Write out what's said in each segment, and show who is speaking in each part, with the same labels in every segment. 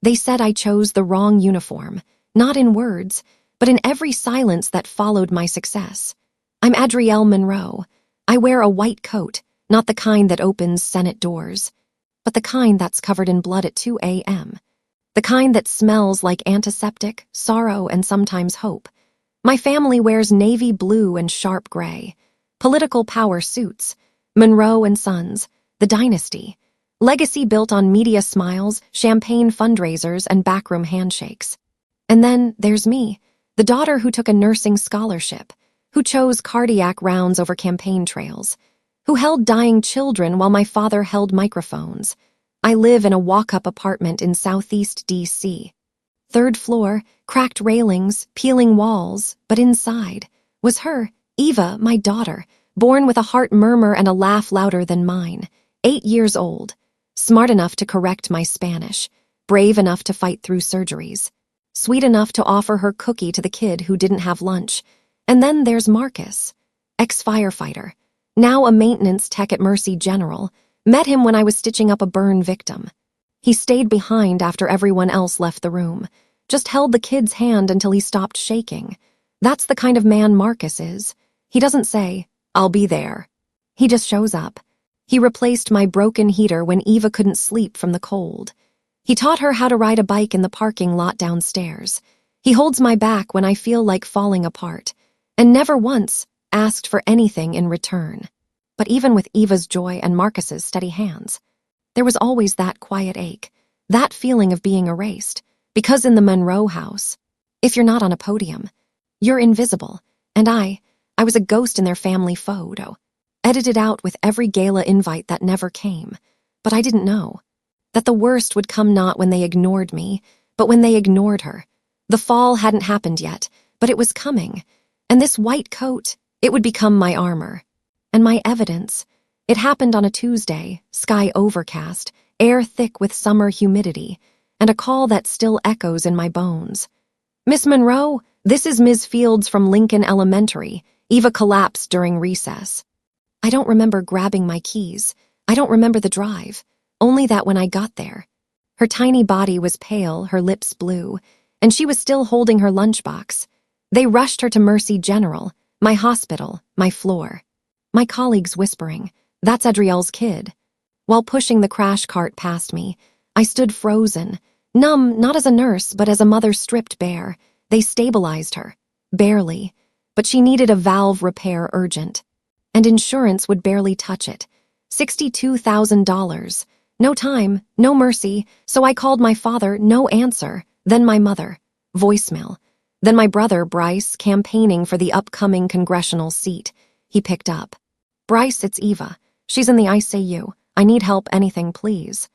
Speaker 1: They said I chose the wrong uniform, not in words, but in every silence that followed my success. I'm Adrielle Monroe. I wear a white coat, not the kind that opens Senate doors, but the kind that's covered in blood at 2 a.m. The kind that smells like antiseptic, sorrow, and sometimes hope. My family wears navy blue and sharp gray. Political power suits. Monroe and Sons, the dynasty. Legacy built on media smiles, champagne fundraisers, and backroom handshakes. And then there's me, the daughter who took a nursing scholarship, who chose cardiac rounds over campaign trails, who held dying children while my father held microphones. I live in a walk-up apartment in Southeast D.C. Third floor, cracked railings, peeling walls, but inside was her, Eva, my daughter, born with a heart murmur and a laugh louder than mine, 8 years old, smart enough to correct my Spanish, brave enough to fight through surgeries, sweet enough to offer her cookie to the kid who didn't have lunch. And then there's Marcus, ex-firefighter, now a maintenance tech at Mercy General. Met him when I was stitching up a burn victim. He stayed behind after everyone else left the room, just held the kid's hand until he stopped shaking. That's the kind of man Marcus is. He doesn't say, "I'll be there." He just shows up. He replaced my broken heater when Eva couldn't sleep from the cold. He taught her how to ride a bike in the parking lot downstairs. He holds my back when I feel like falling apart, and never once asked for anything in return. But even with Eva's joy and Marcus's steady hands, there was always that quiet ache, that feeling of being erased, because in the Monroe house, if you're not on a podium, you're invisible, and I was a ghost in their family photo, edited out with every gala invite that never came. But I didn't know that the worst would come not when they ignored me, but when they ignored her. The fall hadn't happened yet, but it was coming, and this white coat, it would become my armor. And my evidence. It happened on a Tuesday, sky overcast, air thick with summer humidity, and a call that still echoes in my bones. "Miss Monroe, this is Ms. Fields from Lincoln Elementary." Eva collapsed during recess. I don't remember grabbing my keys. I don't remember the drive, only that when I got there, her tiny body was pale, her lips blue, and she was still holding her lunchbox. They rushed her to Mercy General, my hospital, my floor. My colleagues whispering, "That's Adrielle's kid." While pushing the crash cart past me, I stood frozen, numb not as a nurse but as a mother stripped bare. They stabilized her, barely, but she needed a valve repair urgent. And insurance would barely touch it. $62,000. No time, no mercy, so I called my father, no answer, then my mother, voicemail. Then my brother, Bryce, campaigning for the upcoming congressional seat. He picked up. "Bryce, it's Eva. She's in the ICU. I need help, anything, please."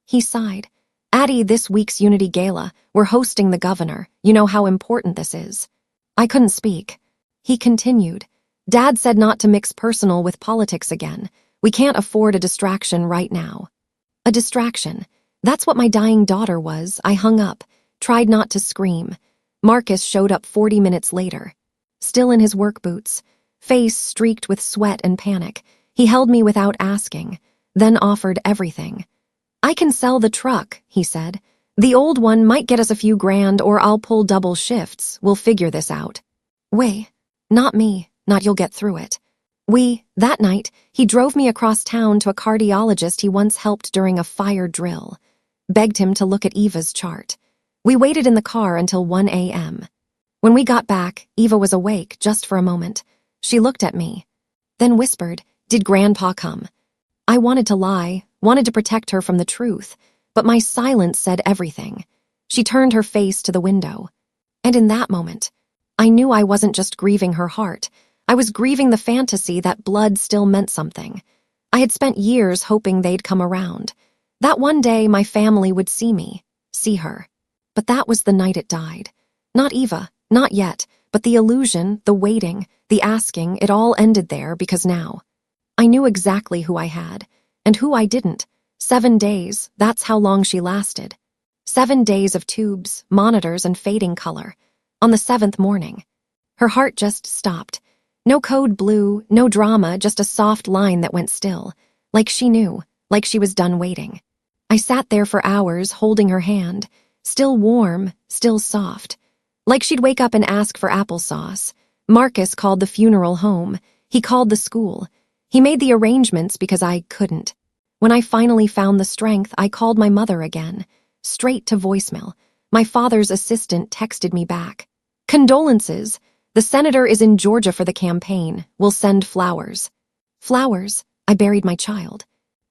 Speaker 1: He sighed. "Addie, this week's Unity Gala. We're hosting the governor. You know how important this is." I couldn't speak. He continued. "Dad said not to mix personal with politics again. We can't afford a distraction right now." A distraction. That's what my dying daughter was. I hung up, tried not to scream. Marcus showed up 40 minutes later, still in his work boots, face streaked with sweat and panic. He held me without asking, then offered everything. "I can sell the truck," he said. "The old one might get us a few grand, or I'll pull double shifts. We'll figure this out." "We, not me, not you'll get through it." That night, he drove me across town to a cardiologist he once helped during a fire drill. Begged him to look at Eva's chart. We waited in the car until 1 a.m. When we got back, Eva was awake just for a moment. She looked at me, then whispered, "Did Grandpa come?" I wanted to lie, wanted to protect her from the truth, but my silence said everything. She turned her face to the window. And in that moment, I knew I wasn't just grieving her heart. I was grieving the fantasy that blood still meant something. I had spent years hoping they'd come around. That one day my family would see me, see her. But that was the night it died. Not Eva, not yet, but the illusion, the waiting, the asking, it all ended there because now I knew exactly who I had and who I didn't. 7 days, that's how long she lasted. 7 days of tubes, monitors, and fading color. On the 7th morning, her heart just stopped. No code blue, no drama, just a soft line that went still. Like she knew, like she was done waiting. I sat there for hours holding her hand, Still warm, still soft. Like she'd wake up and ask for applesauce. Marcus called the funeral home. He called the school. He made the arrangements because I couldn't. When I finally found the strength, I called my mother again. Straight to voicemail. My father's assistant texted me back. "Condolences. The senator is in Georgia for the campaign. We'll send flowers." Flowers? I buried my child.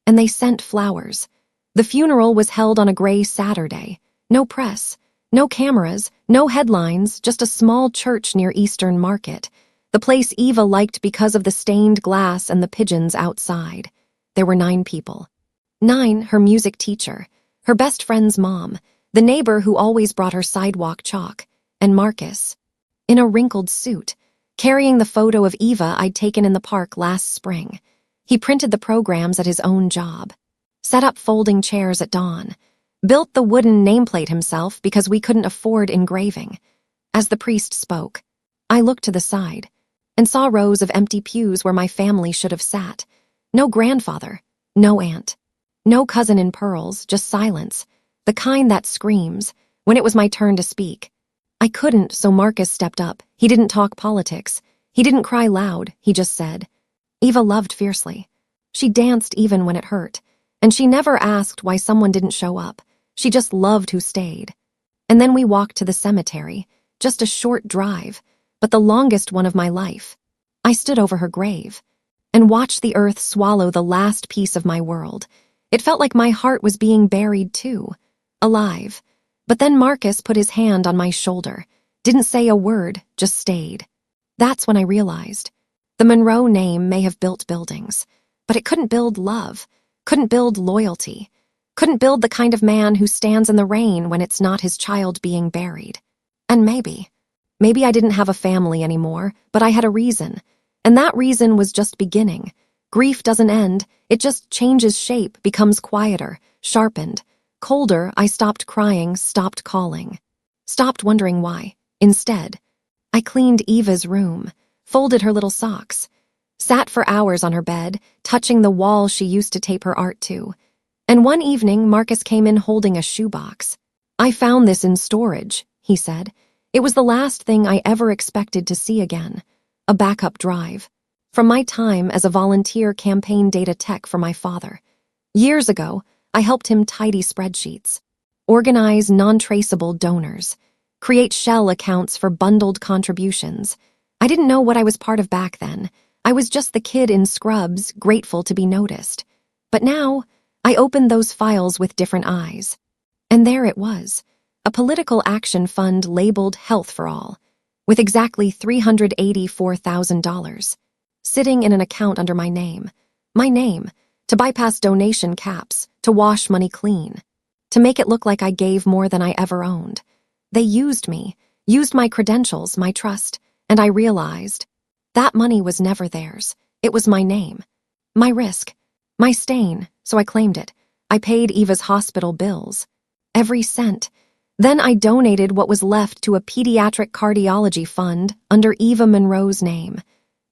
Speaker 1: And they sent flowers. The funeral was held on a gray Saturday. No press, no cameras, no headlines, just a small church near Eastern Market. The place Eva liked because of the stained glass and the pigeons outside. There were 9 people. 9, her music teacher, her best friend's mom, the neighbor who always brought her sidewalk chalk, and Marcus. In a wrinkled suit, carrying the photo of Eva I'd taken in the park last spring. He printed the programs at his own job. Set up folding chairs at dawn. Built the wooden nameplate himself because we couldn't afford engraving. As the priest spoke, I looked to the side and saw rows of empty pews where my family should have sat. No grandfather, no aunt, no cousin in pearls, just silence, the kind that screams when it was my turn to speak. I couldn't, so Marcus stepped up. He didn't talk politics. He didn't cry loud. He just said, "Eva loved fiercely. She danced even when it hurt. And she never asked why someone didn't show up. She just loved who stayed." And then we walked to the cemetery, just a short drive, but the longest one of my life. I stood over her grave and watched the earth swallow the last piece of my world. It felt like my heart was being buried too, alive. But then Marcus put his hand on my shoulder, didn't say a word, just stayed. That's when I realized the Monroe name may have built buildings, but it couldn't build love, couldn't build loyalty, couldn't build the kind of man who stands in the rain when it's not his child being buried. And maybe I didn't have a family anymore, but I had a reason. And that reason was just beginning. Grief doesn't end, it just changes shape, becomes quieter, sharpened. Colder, I stopped crying, stopped calling. Stopped wondering why. Instead, I cleaned Eva's room, folded her little socks, sat for hours on her bed, touching the wall she used to tape her art to. And one evening, Marcus came in holding a shoebox. "I found this in storage," he said. It was the last thing I ever expected to see again. A backup drive. From my time as a volunteer campaign data tech for my father. Years ago, I helped him tidy spreadsheets, organize non-traceable donors, create shell accounts for bundled contributions. I didn't know what I was part of back then. I was just the kid in scrubs, grateful to be noticed. But now, I opened those files with different eyes. And there it was, a political action fund labeled Health for All, with exactly $384,000, sitting in an account under my name. My name, to bypass donation caps, to wash money clean, to make it look like I gave more than I ever owned. They used me, used my credentials, my trust, and I realized that money was never theirs. It was my name, my risk, my stain, so I claimed it. I paid Eva's hospital bills, every cent. Then I donated what was left to a pediatric cardiology fund under Eva Monroe's name.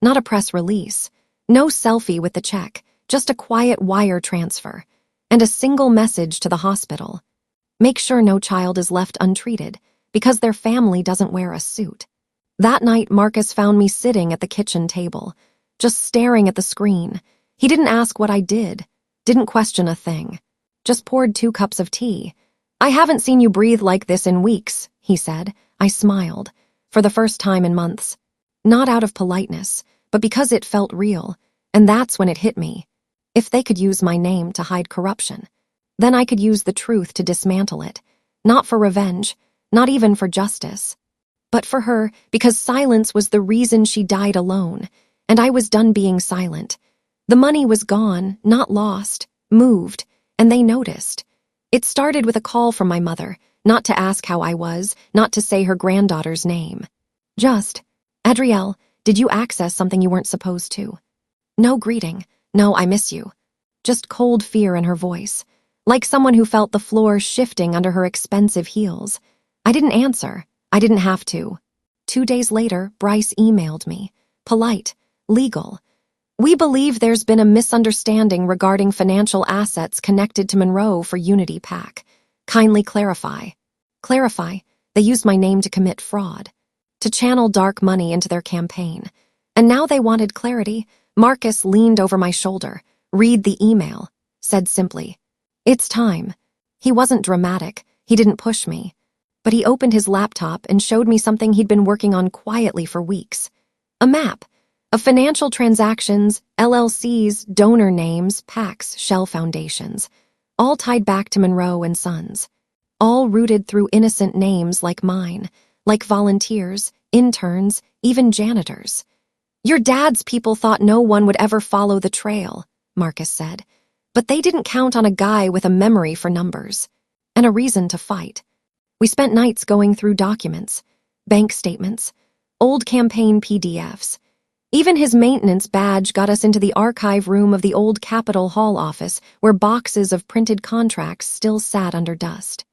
Speaker 1: Not a press release, no selfie with the check, just a quiet wire transfer, and a single message to the hospital. Make sure no child is left untreated, because their family doesn't wear a suit. That night, Marcus found me sitting at the kitchen table, just staring at the screen. He didn't ask what I did, didn't question a thing, just poured 2 cups of tea. "I haven't seen you breathe like this in weeks," he said. I smiled, for the first time in months. Not out of politeness, but because it felt real, and that's when it hit me. If they could use my name to hide corruption, then I could use the truth to dismantle it, not for revenge, not even for justice, but for her, because silence was the reason she died alone, and I was done being silent. The money was gone, not lost, moved, and they noticed. It started with a call from my mother, not to ask how I was, not to say her granddaughter's name. Just, "Adrielle, did you access something you weren't supposed to?" No greeting, no "I miss you." Just cold fear in her voice, like someone who felt the floor shifting under her expensive heels. I didn't answer. I didn't have to. 2 days later, Bryce emailed me. Polite, legal. "We believe there's been a misunderstanding regarding financial assets connected to Monroe for Unity PAC. Kindly clarify." Clarify, they used my name to commit fraud, to channel dark money into their campaign. And now they wanted clarity. Marcus leaned over my shoulder. Read the email, said simply. It's time. He wasn't dramatic. He didn't push me. But he opened his laptop and showed me something he'd been working on quietly for weeks. A map of financial transactions, LLCs, donor names, PACs, shell foundations, all tied back to Monroe and Sons, all rooted through innocent names like mine, like volunteers, interns, even janitors. Your dad's people thought no one would ever follow the trail, Marcus said, but they didn't count on a guy with a memory for numbers and a reason to fight. We spent nights going through documents, bank statements, old campaign PDFs. Even his maintenance badge got us into the archive room of the old Capitol Hall office where boxes of printed contracts still sat under dust.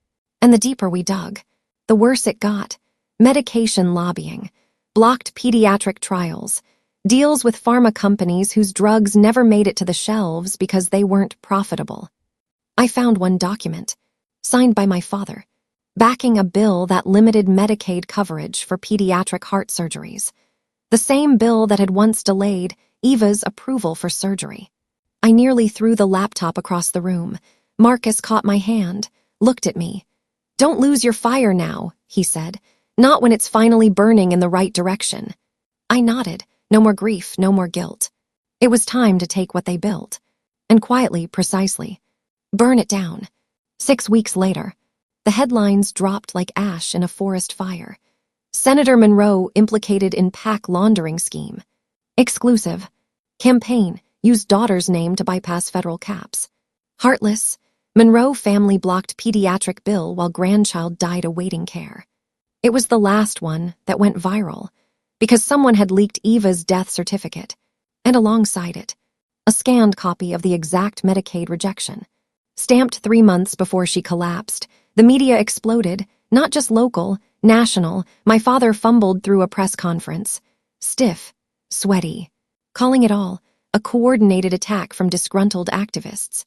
Speaker 1: And the deeper we dug, the worse it got. Medication lobbying, blocked pediatric trials, deals with pharma companies whose drugs never made it to the shelves because they weren't profitable. I found one document, signed by my father, backing a bill that limited Medicaid coverage for pediatric heart surgeries, the same bill that had once delayed Eva's approval for surgery. I nearly threw the laptop across the room. Marcus caught my hand, looked at me. Don't lose your fire now, he said, not when it's finally burning in the right direction. I nodded. No more grief, no more guilt. It was time to take what they built. And quietly, precisely, burn it down. 6 weeks later, the headlines dropped like ash in a forest fire. Senator Monroe implicated in PAC laundering scheme. Exclusive. Campaign used daughter's name to bypass federal caps. Heartless. Monroe family blocked pediatric bill while grandchild died awaiting care. It was the last one that went viral because someone had leaked Eva's death certificate, and alongside it, a scanned copy of the exact Medicaid rejection. Stamped 3 months before she collapsed, the media exploded, not just local, national. My father fumbled through a press conference, stiff, sweaty, calling it all a coordinated attack from disgruntled activists.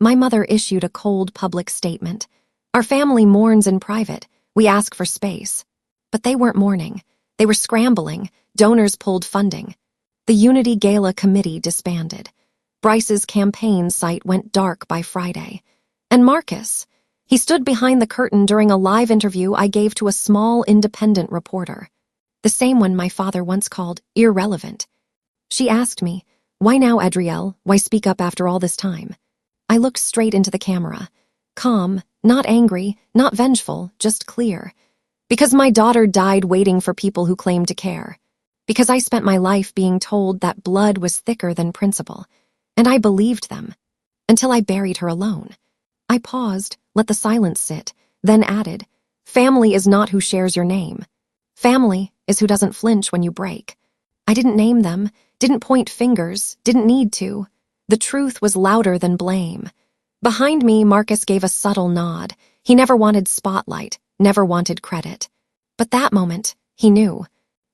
Speaker 1: My mother issued a cold public statement. Our family mourns in private. We ask for space. But they weren't mourning. They were scrambling. Donors pulled funding. The Unity Gala Committee disbanded. Bryce's campaign site went dark by Friday. And Marcus, he stood behind the curtain during a live interview I gave to a small independent reporter, the same one my father once called irrelevant. She asked me, "Why now, Adrielle? Why speak up after all this time?" I looked straight into the camera, calm, not angry, not vengeful, just clear. Because my daughter died waiting for people who claimed to care. Because I spent my life being told that blood was thicker than principle. And I believed them. Until I buried her alone. I paused, let the silence sit, then added, family is not who shares your name. Family is who doesn't flinch when you break. I didn't name them, didn't point fingers, didn't need to. The truth was louder than blame. Behind me, Marcus gave a subtle nod. He never wanted spotlight, never wanted credit. But that moment, he knew.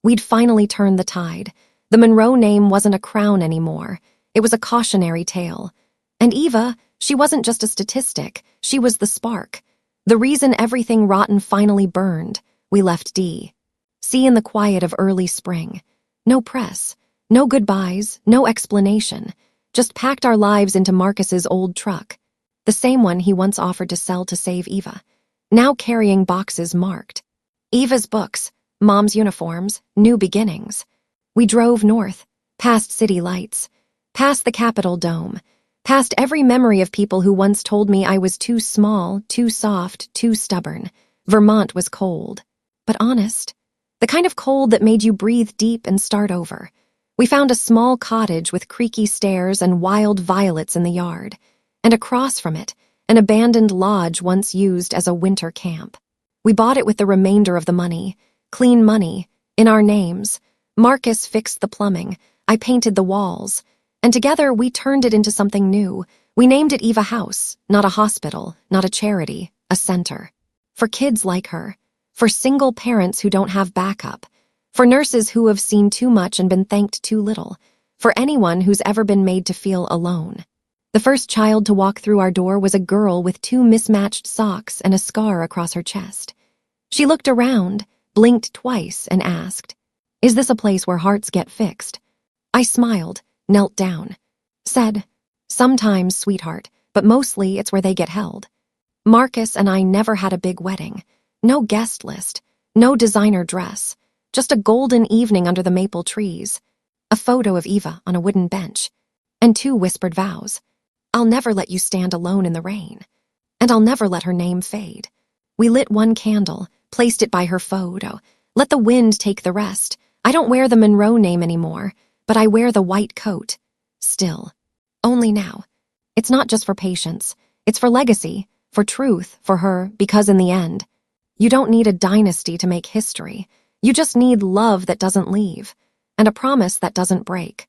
Speaker 1: We'd finally turned the tide. The Monroe name wasn't a crown anymore. It was a cautionary tale. And Eva, she wasn't just a statistic. She was the spark. The reason everything rotten finally burned. We left D.C. in the quiet of early spring. No press, no goodbyes, no explanation. Just packed our lives into Marcus's old truck. The same one he once offered to sell to save Eva. Now carrying boxes marked. Eva's books, Mom's uniforms, new beginnings. We drove north, past city lights, past the Capitol Dome, past every memory of people who once told me I was too small, too soft, too stubborn. Vermont was cold, but honest. The kind of cold that made you breathe deep and start over. We found a small cottage with creaky stairs and wild violets in the yard, and across from it, an abandoned lodge once used as a winter camp. We bought it with the remainder of the money, clean money, in our names. Marcus fixed the plumbing, I painted the walls, and together we turned it into something new. We named it Eva House, not a hospital, not a charity, a center. For kids like her, for single parents who don't have backup, for nurses who have seen too much and been thanked too little, for anyone who's ever been made to feel alone. The first child to walk through our door was a girl with 2 mismatched socks and a scar across her chest. She looked around, blinked twice, and asked, "Is this a place where hearts get fixed?" I smiled, knelt down, said, "Sometimes, sweetheart, but mostly it's where they get held." Marcus and I never had a big wedding. No guest list, no designer dress, just a golden evening under the maple trees, a photo of Eva on a wooden bench, and 2 whispered vows. I'll never let you stand alone in the rain, and I'll never let her name fade. We lit 1 candle, placed it by her photo, let the wind take the rest. I don't wear the Monroe name anymore, but I wear the white coat. Still. Only now. It's not just for patience. It's for legacy, for truth, for her, because in the end, you don't need a dynasty to make history. You just need love that doesn't leave, and a promise that doesn't break.